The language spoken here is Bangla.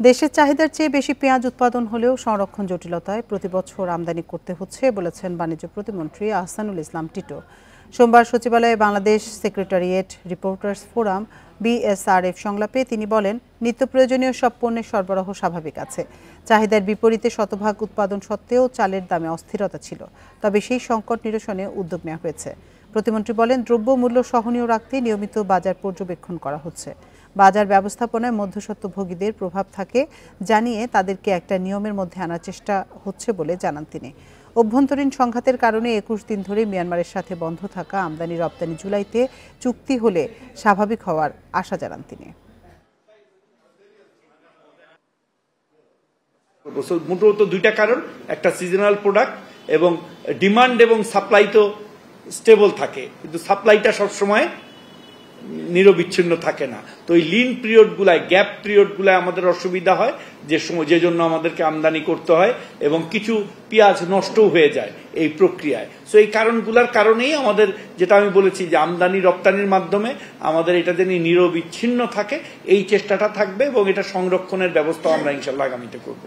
দেশের চাহিদার চেয়ে বেশি পেঁয়াজ উৎপাদন হলেও সংরক্ষণ জটিলতায় প্রতিবছর আমদানি করতে হচ্ছে বলেছেন বাণিজ্য প্রতিমন্ত্রী আহসানুল ইসলাম টিটো। সোমবার সচিবালয়ে Bangladesh secretariat reporters forum BSRF সংলাপে তিনি বলেন, নিত্য প্রয়োজনীয় সব পণ্যের সরবরাহ স্বাভাবিক আছে। চাহিদার বিপরীতে শতভাগ উৎপাদন সত্ত্বেও চালের দামে অস্থিরতা ছিল, তবে সেই সংকট নিরসনে উদ্যোগ নেওয়া হয়েছে। প্রতিমন্ত্রী বলেন, দ্রব্যমূল্য সহনীয় রাখতে নিয়মিত বাজার পর্যবেক্ষণ করা হচ্ছে। বাজার ব্যবস্থাপনায় মধ্যস্বত্বভোগীদের প্রভাব থাকে জানিয়ে তাদেরকে একটা নিয়মের মধ্যে আনার চেষ্টা হচ্ছে বলে জানান তিনি। অভ্যন্তরীণ সংঘাতের কারণে 21 দিন ধরে মিয়ানমারের সাথে বন্ধ থাকা আমদানি রপ্তানি জুলাইতে চুক্তি হলে স্বাভাবিক হওয়ার আশা জানান তিনি। মূলত দুইটা কারণ, একটা সিজনাল প্রোডাক্ট এবং ডিমান্ড এবং সাপ্লাই তো স্টেবল থাকে, কিন্তু সাপ্লাইটা সবসময় নিরবিচ্ছিন্ন থাকে না। তো এই লিন পিরিয়ডগুলায়, গ্যাপ পিরিয়ডগুলায় আমাদের অসুবিধা হয়, যে জন্য আমাদেরকে আমদানি করতে হয় এবং কিছু পেঁয়াজ নষ্টও হয়ে যায় এই প্রক্রিয়ায়। সো এই কারণগুলোর কারণেই আমাদের, যেটা আমি বলেছি যে আমদানি রপ্তানির মাধ্যমে আমাদের এটা যেন নিরবিচ্ছিন্ন থাকে, এই চেষ্টাটা থাকবে এবং এটা সংরক্ষণের ব্যবস্থা আমরা ইনশাআল্লাহ আগামীতে করব।